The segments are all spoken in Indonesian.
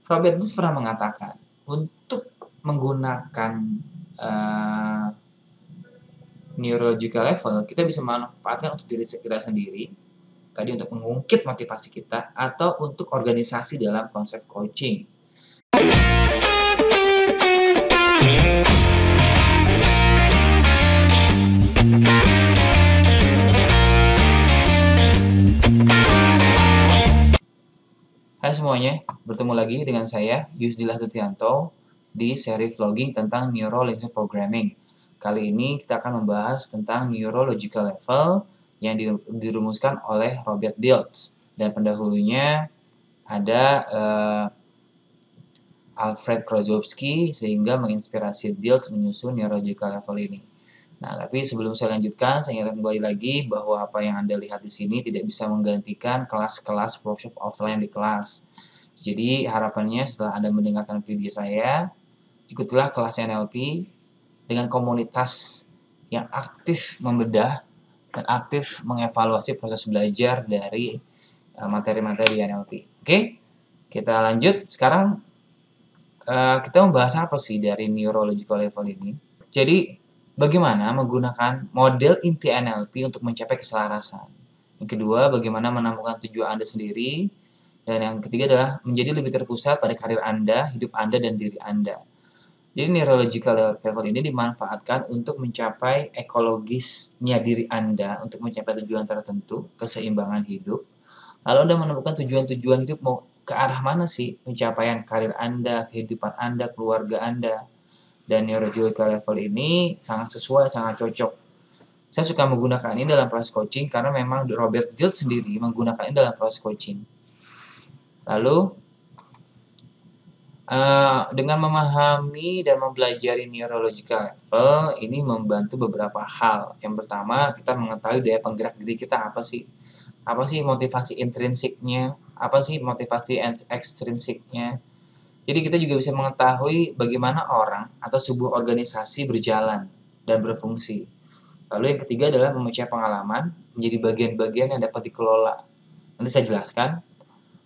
Robert Dilts pernah mengatakan, untuk menggunakan uh, neurological level, kita bisa memanfaatkan untuk diri kita sendiri, tadi untuk mengungkit motivasi kita, atau untuk organisasi dalam konsep coaching. Hai semuanya, bertemu lagi dengan saya, Yusdillah Tutianto, di seri vlogging tentang Neuro Linguistic Programming. Kali ini kita akan membahas tentang neurological level yang dirumuskan oleh Robert Dilts. Dan pendahulunya ada Alfred Krozowski, sehingga menginspirasi Dilts menyusun neurological level ini. Nah, tapi sebelum saya lanjutkan, saya ingin kembali lagi bahwa apa yang Anda lihat di sini tidak bisa menggantikan kelas-kelas workshop offline di kelas. Jadi, harapannya setelah Anda mendengarkan video saya, ikutilah kelas NLP dengan komunitas yang aktif membedah dan aktif mengevaluasi proses belajar dari materi-materi NLP. Oke, kita lanjut. Sekarang kita membahas apa sih dari neurological level ini? Jadi, bagaimana menggunakan model inti NLP untuk mencapai keselarasan. Yang kedua, bagaimana menemukan tujuan Anda sendiri. Dan yang ketiga adalah menjadi lebih terpusat pada karir Anda, hidup Anda, dan diri Anda. Jadi neurological level ini dimanfaatkan untuk mencapai ekologisnya diri Anda, untuk mencapai tujuan tertentu, keseimbangan hidup. Lalu Anda menemukan tujuan-tujuan hidup mau ke arah mana sih pencapaian karir Anda, kehidupan Anda, keluarga Anda. Dan neurological level ini sangat sesuai, sangat cocok. Saya suka menggunakan ini dalam proses coaching karena memang Robert Dilts sendiri menggunakan ini dalam proses coaching. Lalu, dengan memahami dan mempelajari neurological level, ini membantu beberapa hal. Yang pertama, kita mengetahui daya penggerak diri kita apa sih? Apa sih motivasi intrinsiknya? Apa sih motivasi ekstrinsiknya? Jadi kita juga bisa mengetahui bagaimana orang atau sebuah organisasi berjalan dan berfungsi. Lalu yang ketiga adalah memecah pengalaman menjadi bagian-bagian yang dapat dikelola. Nanti saya jelaskan.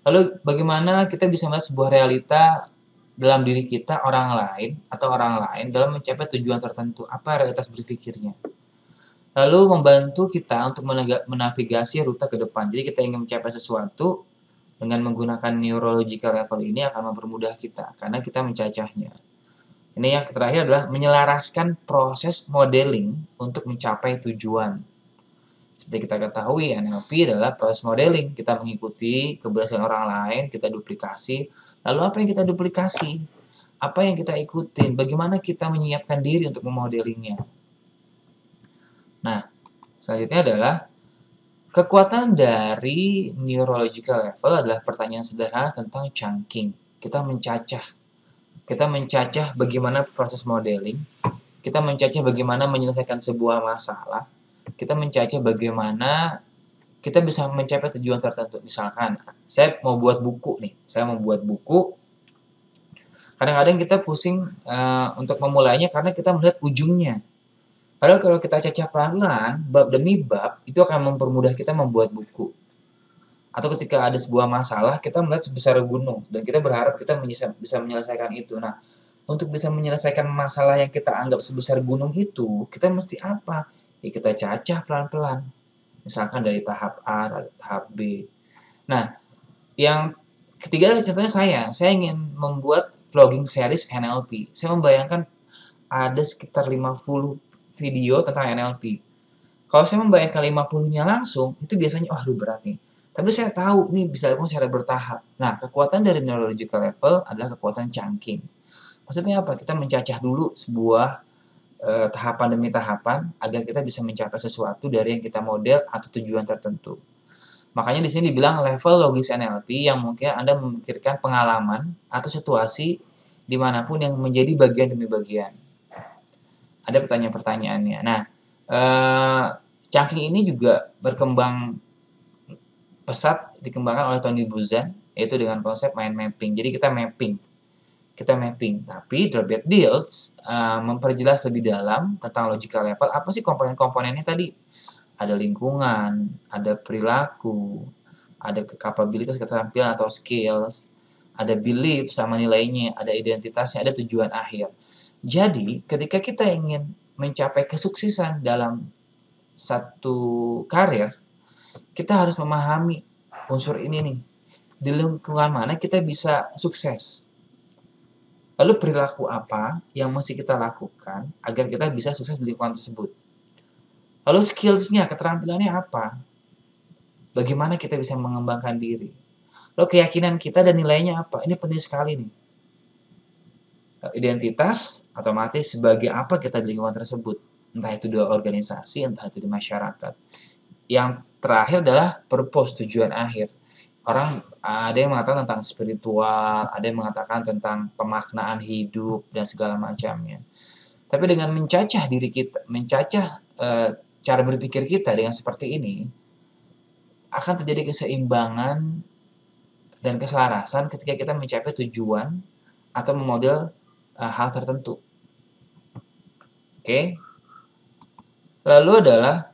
Lalu bagaimana kita bisa melihat sebuah realita dalam diri kita, orang lain atau orang lain dalam mencapai tujuan tertentu. Apa realitas berpikirnya? Lalu membantu kita untuk menavigasi rute ke depan. Jadi kita ingin mencapai sesuatu, dengan menggunakan neurological level ini akan mempermudah kita karena kita mencacahnya. Ini yang terakhir adalah menyelaraskan proses modeling untuk mencapai tujuan. Seperti kita ketahui, NLP adalah proses modeling. Kita mengikuti keberhasilan orang lain, kita duplikasi. Lalu apa yang kita duplikasi? Apa yang kita ikutin? Bagaimana kita menyiapkan diri untuk memodelingnya? Nah, selanjutnya adalah kekuatan dari neurological level adalah pertanyaan sederhana tentang chunking. Kita mencacah bagaimana proses modeling, kita mencacah bagaimana menyelesaikan sebuah masalah, kita mencacah bagaimana kita bisa mencapai tujuan tertentu. Misalkan, saya mau buat buku nih, kadang-kadang kita pusing untuk memulainya karena kita melihat ujungnya. Padahal kalau kita cacah pelan-pelan, bab demi bab, itu akan mempermudah kita membuat buku. Atau ketika ada sebuah masalah, kita melihat sebesar gunung, dan kita berharap kita bisa menyelesaikan itu. Nah, untuk bisa menyelesaikan masalah yang kita anggap sebesar gunung itu, kita mesti apa? Ya, kita cacah pelan-pelan. Misalkan dari tahap A, tahap B. Nah, yang ketiga adalah contohnya saya ingin membuat vlogging series NLP. Saya membayangkan ada sekitar 50 video tentang NLP. Kalau saya membayangkan 50-nya langsung, itu biasanya, aduh berat nih. Tapi saya tahu ini bisa dilakukan secara bertahap. Nah, kekuatan dari neurological level adalah kekuatan chunking. Maksudnya apa? Kita mencacah dulu sebuah tahapan demi tahapan agar kita bisa mencapai sesuatu dari yang kita model atau tujuan tertentu. Makanya di sini dibilang level logis NLP yang mungkin Anda memikirkan pengalaman atau situasi dimanapun yang menjadi bagian demi bagian. Ada pertanyaan-pertanyaannya. Nah, chunking ini juga berkembang pesat dikembangkan oleh Tony Buzan, yaitu dengan konsep mind mapping. Jadi kita mapping. Tapi Robert Dilts memperjelas lebih dalam tentang logical level. Apa sih komponen-komponennya tadi? Ada lingkungan, ada perilaku, ada kapabilitas, keterampilan atau skills, ada belief sama nilainya, ada identitasnya, ada tujuan akhir. Jadi, ketika kita ingin mencapai kesuksesan dalam satu karir, kita harus memahami unsur ini nih. Di lingkungan mana kita bisa sukses? Lalu perilaku apa yang mesti kita lakukan agar kita bisa sukses di lingkungan tersebut? Lalu skills-nya, keterampilannya apa? Bagaimana kita bisa mengembangkan diri? Lalu keyakinan kita dan nilainya apa? Ini penting sekali nih. Identitas otomatis sebagai apa kita di lingkungan tersebut. Entah itu di organisasi, entah itu di masyarakat. Yang terakhir adalah purpose, tujuan akhir. Orang ada yang mengatakan tentang spiritual, ada yang mengatakan tentang pemaknaan hidup dan segala macamnya. Tapi dengan mencacah diri kita, cara berpikir kita dengan seperti ini, akan terjadi keseimbangan dan keselarasan ketika kita mencapai tujuan atau memodel hal tertentu. Oke. Lalu adalah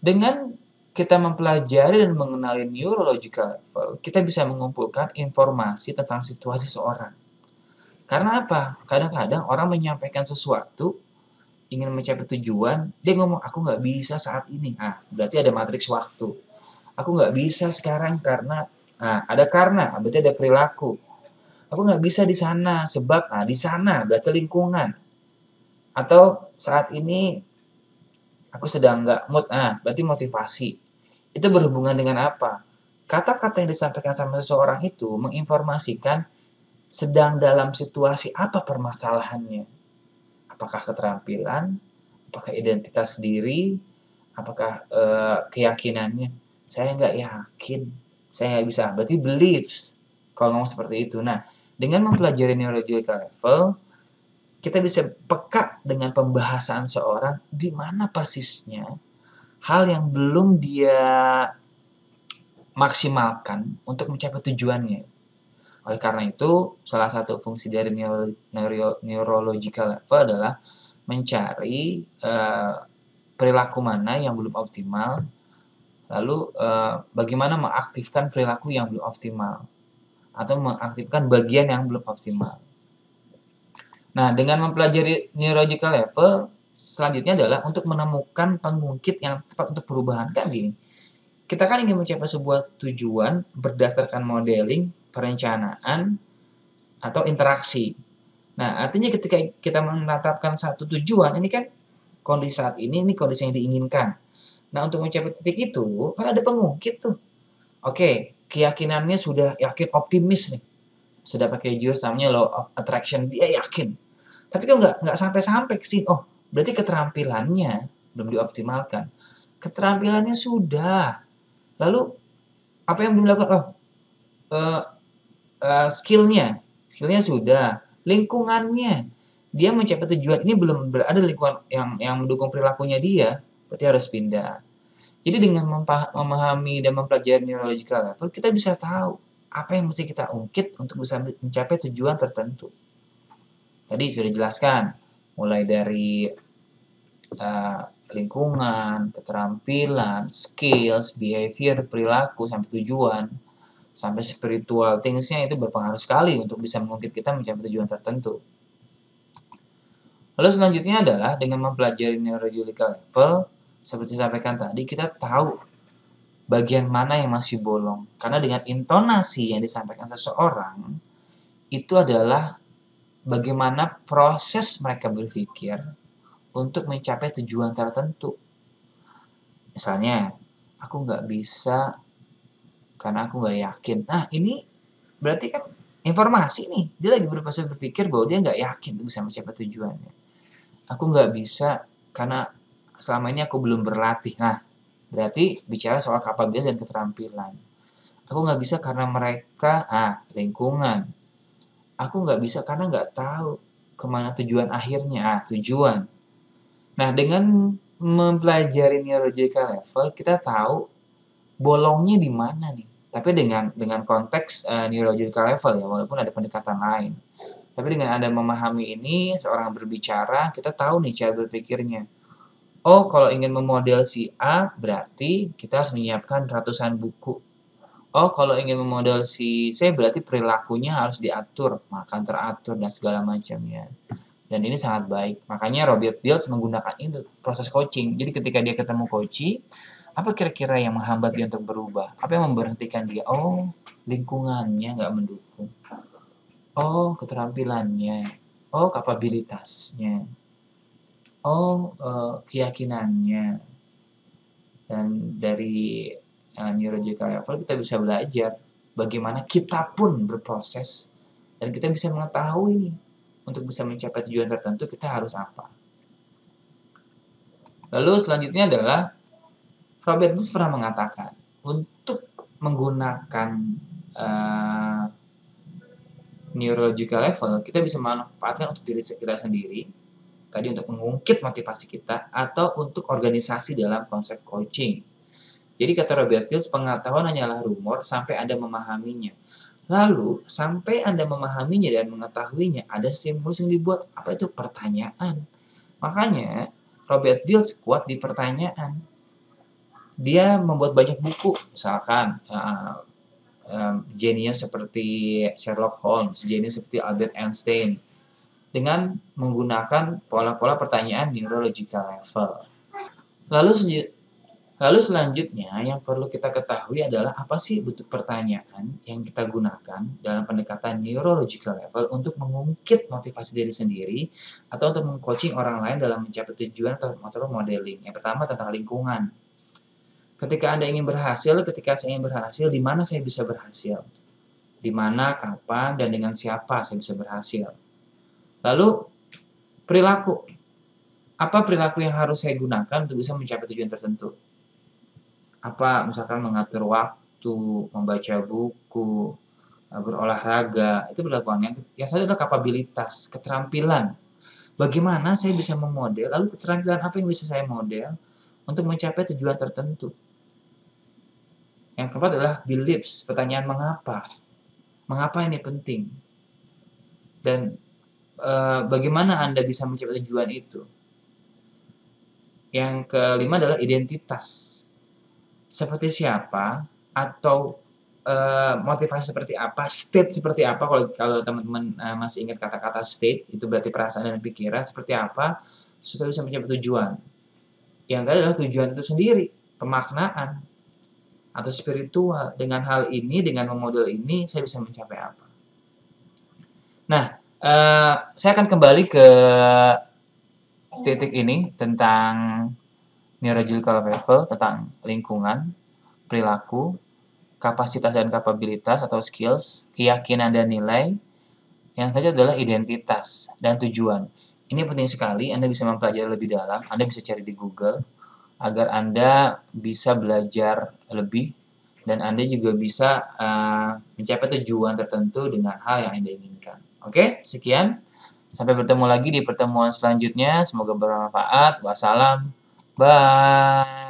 dengan kita mempelajari dan mengenali neurological level, kita bisa mengumpulkan informasi tentang situasi seseorang. Karena apa? Kadang-kadang orang menyampaikan sesuatu, ingin mencapai tujuan, dia ngomong, aku nggak bisa saat ini. Nah, berarti ada matriks waktu. Aku nggak bisa sekarang karena, ada karena, berarti ada perilaku. Aku nggak bisa di sana, sebab, di sana berarti lingkungan. Atau saat ini, aku sedang nggak mood, berarti motivasi. Itu berhubungan dengan apa? Kata-kata yang disampaikan sama seseorang itu menginformasikan sedang dalam situasi apa permasalahannya. Apakah keterampilan, apakah identitas diri, apakah keyakinannya. Saya nggak yakin, saya nggak bisa. Berarti beliefs, kalau ngomong seperti itu. Nah, dengan mempelajari neurological level, kita bisa peka dengan pembahasan seorang di mana persisnya hal yang belum dia maksimalkan untuk mencapai tujuannya. Oleh karena itu, salah satu fungsi dari neurological level adalah mencari perilaku mana yang belum optimal, lalu bagaimana mengaktifkan perilaku yang belum optimal, atau mengaktifkan bagian yang belum optimal. Nah, dengan mempelajari neurological level, selanjutnya adalah untuk menemukan pengungkit yang tepat untuk perubahan. Kan gini, kita kan ingin mencapai sebuah tujuan berdasarkan modeling, perencanaan, atau interaksi. Nah, artinya ketika kita menetapkan satu tujuan, ini kan kondisi saat ini kondisi yang diinginkan. Nah, untuk mencapai titik itu, kan ada pengungkit tuh. Oke, keyakinannya sudah yakin optimis nih. Sudah pakai jurus namanya law of attraction, dia yakin. Tapi kok nggak sampai-sampai ke sini. Oh, berarti keterampilannya belum dioptimalkan. Keterampilannya sudah. Lalu apa yang belum dilakukan? Oh, skillnya sudah. Lingkungannya, dia mencapai tujuan ini belum berada di lingkungan yang mendukung perilakunya dia, berarti harus pindah. Jadi dengan memahami dan mempelajari neurological level, kita bisa tahu apa yang mesti kita ungkit untuk bisa mencapai tujuan tertentu. Tadi sudah dijelaskan, mulai dari lingkungan, keterampilan, skills, behavior, perilaku, sampai tujuan, sampai spiritual things-nya itu berpengaruh sekali untuk bisa mengungkit kita mencapai tujuan tertentu. Lalu selanjutnya adalah dengan mempelajari neurological level, seperti disampaikan tadi, kita tahu bagian mana yang masih bolong. Karena dengan intonasi yang disampaikan seseorang, itu adalah bagaimana proses mereka berpikir untuk mencapai tujuan tertentu. Misalnya, aku nggak bisa karena aku nggak yakin. Nah, ini berarti kan informasi nih. Dia lagi berproses berpikir bahwa dia nggak yakin bisa mencapai tujuannya. Aku nggak bisa karena selama ini aku belum berlatih. Nah, berarti bicara soal kapabilitas dan keterampilan. Aku nggak bisa karena mereka, lingkungan. Aku nggak bisa karena nggak tahu kemana tujuan akhirnya. Tujuan. Nah, dengan mempelajari neurological level, kita tahu bolongnya di mana nih. Tapi dengan konteks neurological level ya, walaupun ada pendekatan lain. Tapi dengan Anda memahami ini, seorang berbicara, kita tahu nih cara berpikirnya. Oh, kalau ingin memodel si A, berarti kita harus menyiapkan ratusan buku. Oh, kalau ingin memodel si C berarti perilakunya harus diatur, makan teratur dan segala macamnya. Dan ini sangat baik. Makanya Robert Dilts menggunakan itu proses coaching. Jadi ketika dia ketemu coaching, apa kira-kira yang menghambat dia untuk berubah? Apa yang memberhentikan dia? Oh, lingkungannya nggak mendukung. Oh, keterampilannya. Oh, kapabilitasnya. Oh, keyakinannya. Dan dari neurological level kita bisa belajar bagaimana kita pun berproses dan kita bisa mengetahui nih untuk bisa mencapai tujuan tertentu kita harus apa. Lalu selanjutnya adalah Robert Dilts pernah mengatakan untuk menggunakan uh, neurological level kita bisa memanfaatkan untuk diri kita sendiri tadi untuk mengungkit motivasi kita atau untuk organisasi dalam konsep coaching. Jadi kata Robert Dilts, pengetahuan hanyalah rumor sampai Anda memahaminya. Lalu, sampai Anda memahaminya dan mengetahuinya, ada stimulus yang dibuat. Apa itu? Pertanyaan. Makanya, Robert Dilts kuat di pertanyaan. Dia membuat banyak buku, misalkan jenius seperti Sherlock Holmes, jenius seperti Albert Einstein, dengan menggunakan pola-pola pertanyaan neurological level. Lalu selanjutnya yang perlu kita ketahui adalah apa sih bentuk pertanyaan yang kita gunakan dalam pendekatan neurological level untuk mengungkit motivasi diri sendiri atau untuk meng-coaching orang lain dalam mencapai tujuan atau modeling. Yang pertama tentang lingkungan. Ketika Anda ingin berhasil, ketika saya ingin berhasil, di mana saya bisa berhasil? Di mana, kapan, dan dengan siapa saya bisa berhasil? Lalu perilaku. Apa perilaku yang harus saya gunakan untuk bisa mencapai tujuan tertentu? Apa misalkan mengatur waktu, membaca buku, berolahraga, itu berlakuan. Yang satu adalah kapabilitas, keterampilan. Bagaimana saya bisa memodel, lalu keterampilan apa yang bisa saya model untuk mencapai tujuan tertentu. Yang keempat adalah beliefs, pertanyaan mengapa. Mengapa ini penting? Dan bagaimana Anda bisa mencapai tujuan itu? Yang kelima adalah identitas. Seperti siapa atau motivasi seperti apa, state seperti apa, kalau teman-teman masih ingat kata-kata state, itu berarti perasaan dan pikiran, seperti apa supaya bisa mencapai tujuan. Yang tadi adalah tujuan itu sendiri, pemaknaan atau spiritual. Dengan hal ini, dengan memodel ini, saya bisa mencapai apa. Nah, saya akan kembali ke titik ini tentang neurological level, tentang lingkungan, perilaku, kapasitas dan kapabilitas atau skills, keyakinan dan nilai. Yang terakhir adalah identitas dan tujuan. Ini penting sekali, Anda bisa mempelajari lebih dalam, Anda bisa cari di Google, agar Anda bisa belajar lebih, dan Anda juga bisa mencapai tujuan tertentu dengan hal yang Anda inginkan. Oke, sekian. Sampai bertemu lagi di pertemuan selanjutnya. Semoga bermanfaat. Wassalam. Bye.